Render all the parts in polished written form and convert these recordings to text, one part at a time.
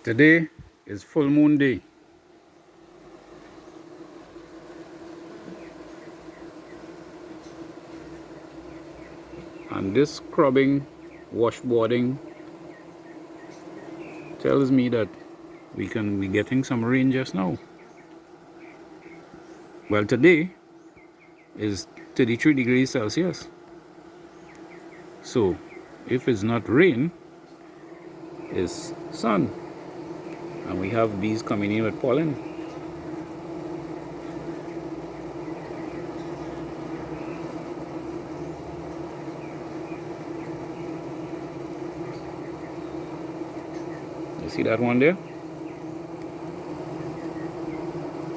Today is full moon day. And this scrubbing, washboarding tells me that we can be getting some rain just now. Well, today is 33 degrees Celsius. So if it's not rain, it's sun. And we have bees coming in with pollen. You see that one there?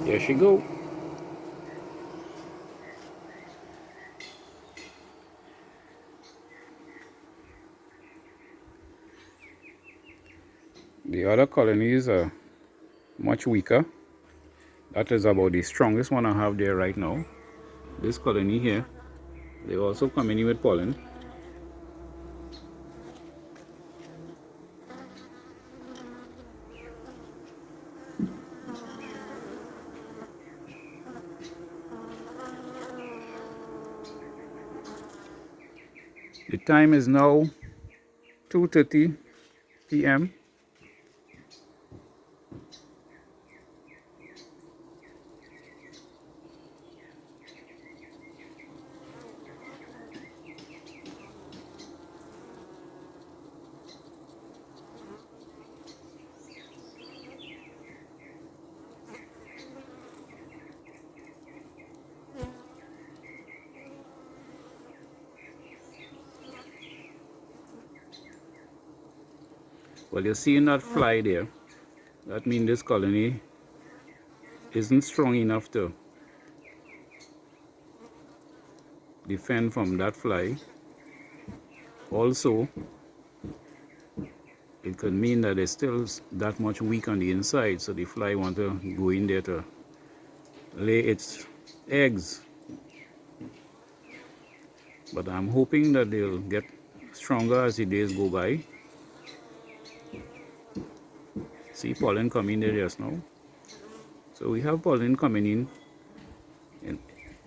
There she go. The other colonies are much weaker. That is about the strongest one I have there right now. This colony here, they also come in with pollen. The time is now 2:30 p.m. Well, you're seeing that fly there. That means this colony isn't strong enough to defend from that fly. Also, it could mean that it's still that much weak on the inside, so the fly want to go in there to lay its eggs. But I'm hoping that they'll get stronger as the days go by. See pollen coming there just now. So we have pollen coming in, and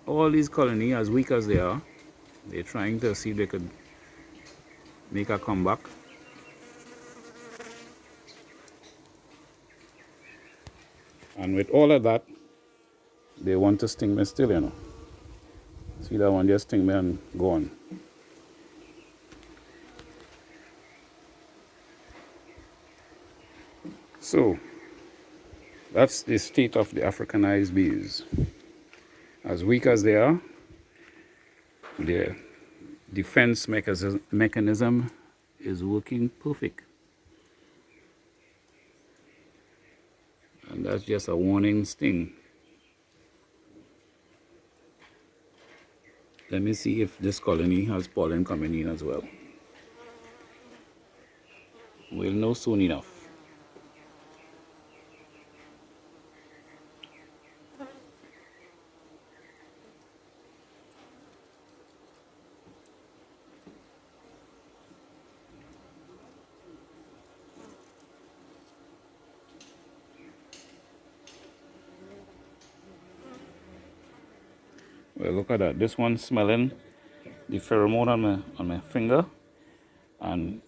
all these colonies, as weak as they are, they're trying to see if they could make a comeback. And with all of that, they want to sting me still, you know. See that one just sting me and go on. So that's the state of the Africanized bees. As weak as they are, their defense mechanism is working perfect. And that's just a warning sting. Let me see if this colony has pollen coming in as well. We'll know soon enough. Well, look at that. This one's smelling the pheromone on my finger and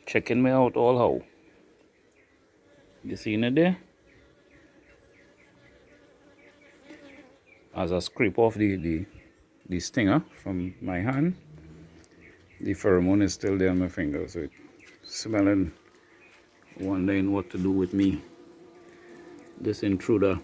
checking me out all how. You seen it there? As I scrape off the stinger from my hand, the pheromone is still there on my finger, so it's smelling, wondering what to do with me, this intruder.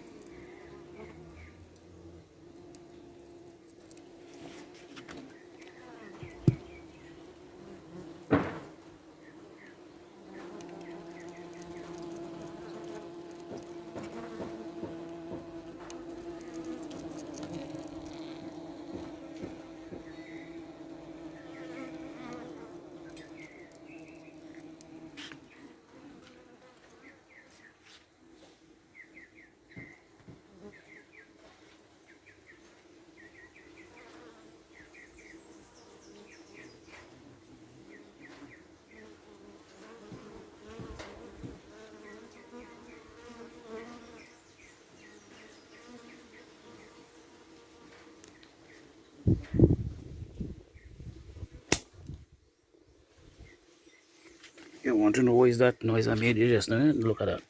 You want to know what is that noise I made here just now? Look at that.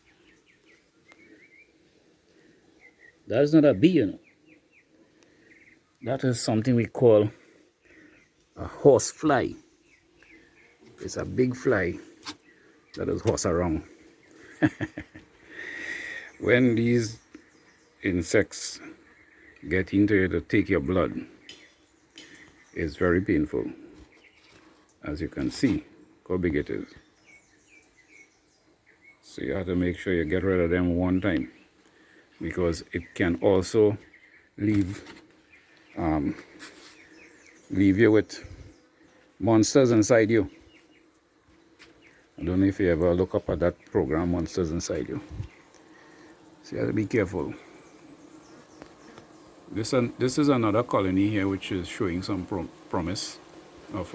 That is not a bee, you know. That is something we call a horse fly. It's a big fly that is horse around. When these insects get into you to take your blood, it's very painful. As you can see, how big it is. So you have to make sure you get rid of them one time, because it can also leave you with monsters inside you. I don't know if you ever look up at that program, Monsters Inside You. So you have to be careful. This is another colony here which is showing some promise of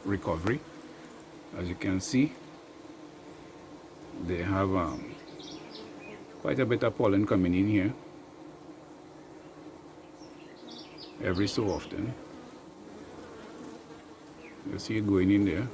recovery. As you can see, they have quite a bit of pollen coming in here every so often. You see it going in there.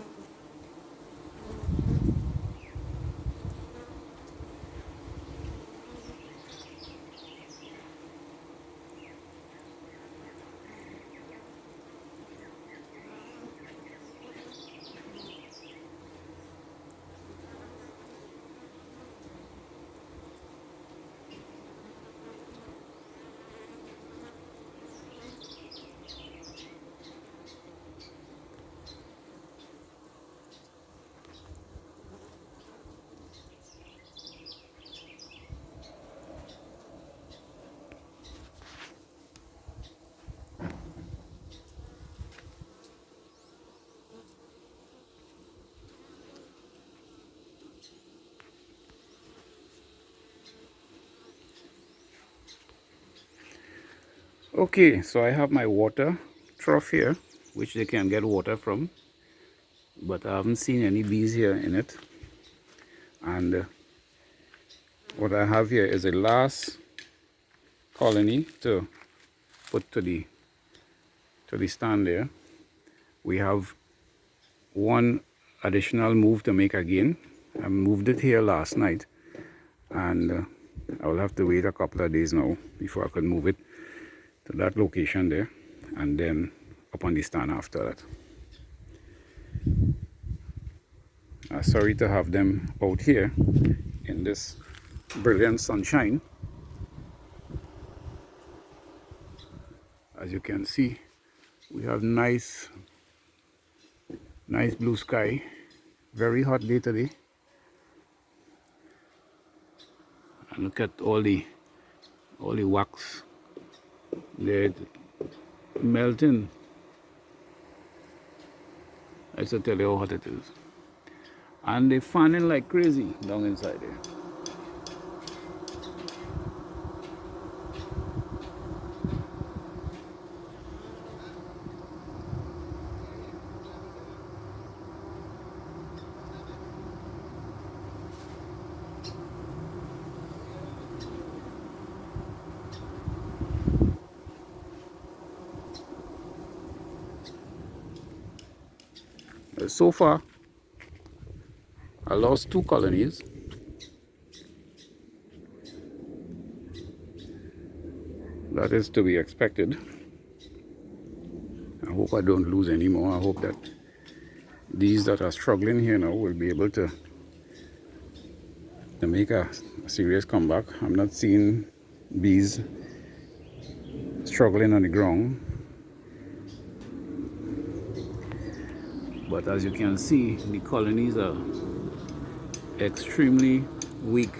Okay, so I have my water trough here, which they can get water from, but I haven't seen any bees here in it. And what I have here is a last colony to put to the stand there. We have one additional move to make again. I moved it here last night, and I will have to wait a couple of days now before I can move it to that location there, and then up on the stand after that. Sorry to have them out here in this brilliant sunshine. As you can see, we have nice blue sky. Very hot day today. And look at all the wax. They're melting. I should tell you how hot it is. And they're fanning like crazy down inside there. So far, I lost 2 colonies. That is to be expected. I hope I don't lose any more. I hope that these that are struggling here now will be able to make a serious comeback. I'm not seeing bees struggling on the ground. But as you can see, the colonies are extremely weak.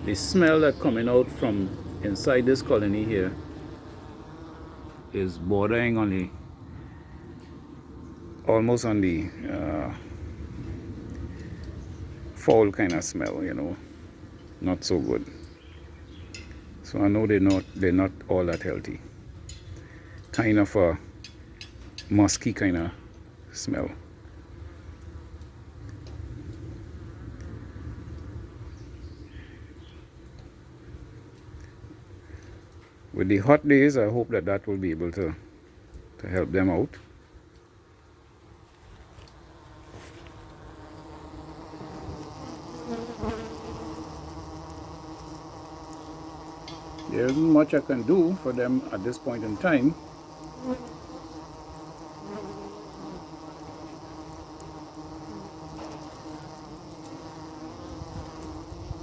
The smell that coming out from inside this colony here is bordering on the almost on the foul kind of smell, you know, not so good. So I know they're not all that healthy. kind of a musky kind of smell. With the hot days, I hope that will be able to help them out. There isn't much I can do for them at this point in time.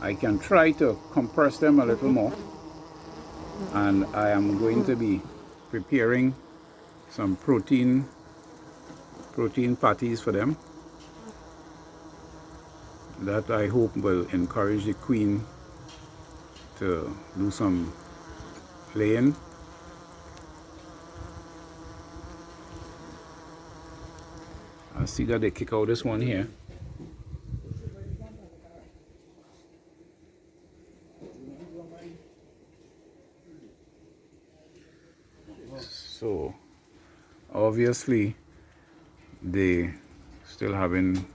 I can try to compress them a little more, and I am going to be preparing some protein patties for them that I hope will encourage the queen to do some laying. I see that they kick out this one here. So obviously they still having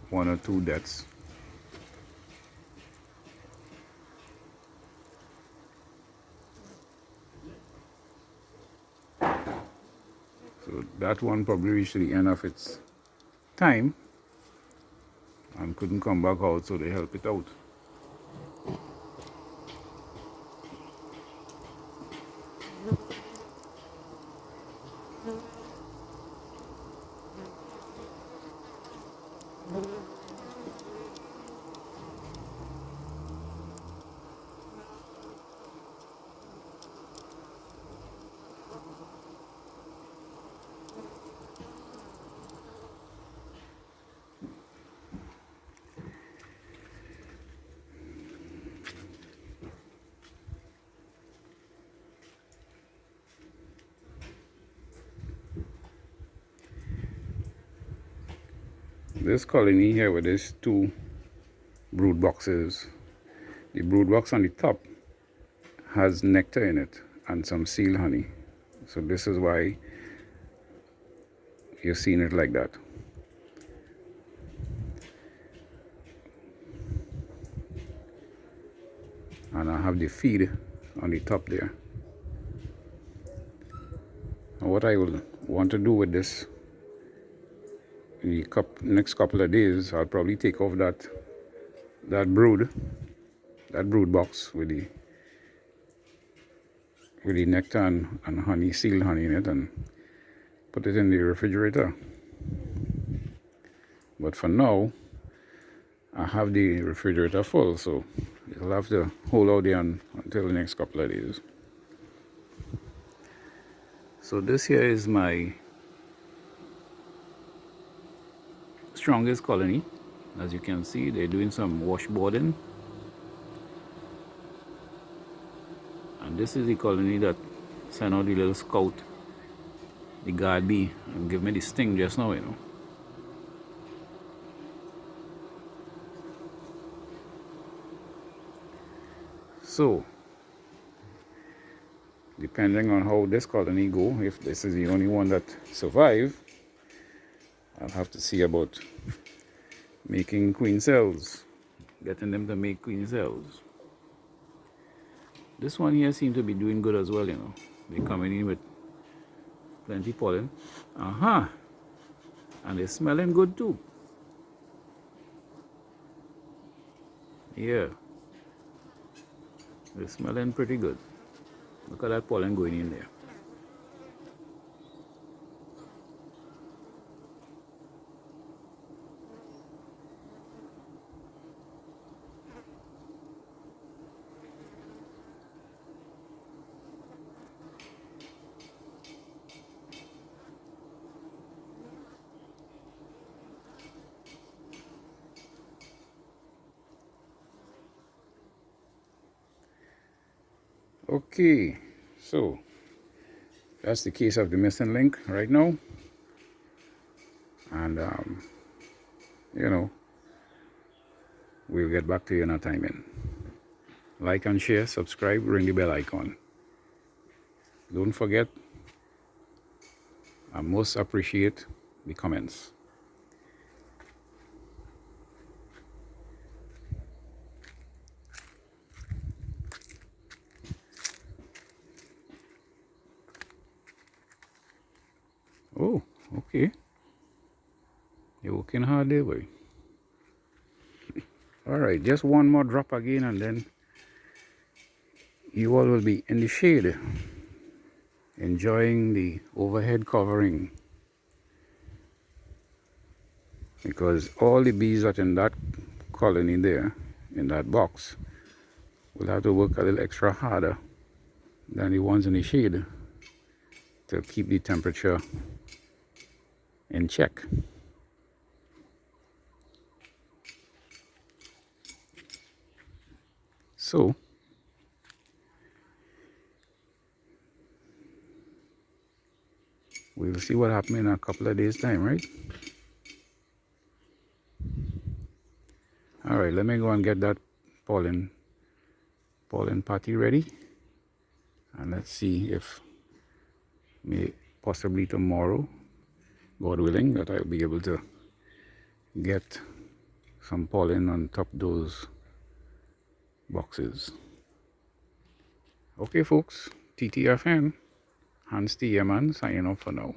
one or two deaths. So that one probably reached the end of its time and couldn't come back out, so they help it out. This colony here with these two brood boxes, the brood box on the top has nectar in it and some seal honey. So this is why you're seeing it like that. And I have the feed on the top there. And what I will want to do with this in the next couple of days, I'll probably take off that brood box with the nectar and honey, sealed honey in it, and put it in the refrigerator. But for now, I have the refrigerator full, so it'll have to hold out there until the next couple of days. So this here is my strongest colony. As you can see, they're doing some washboarding, and this is the colony that sent out the little scout, the guard bee, and give me the sting just now, you know. So depending on how this colony go, if this is the only one that survive, I'll have to see about making queen cells, getting them to make queen cells. This one here seems to be doing good as well, you know. They're coming in with plenty pollen. And they're smelling good too. Yeah. They're smelling pretty good. Look at that pollen going in there. Okay, so that's the case of the missing link right now. And you know, we'll get back to you in a time in. Like and share, subscribe, ring the bell icon. Don't forget I most appreciate the comments. Oh, okay. You're working hard there, boy. Alright, just one more drop again and then you all will be in the shade enjoying the overhead covering, because all the bees that in that colony there, in that box, will have to work a little extra harder than the ones in the shade to keep the temperature in check. So we'll see what happens in a couple of days time, right? Alright, let me go and get that pollen patty ready, and let's see if possibly tomorrow, God willing, that I'll be able to get some pollen on top those boxes. Okay folks, TTFN, Hans the Yeoman signing off for now.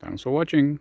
Thanks for watching.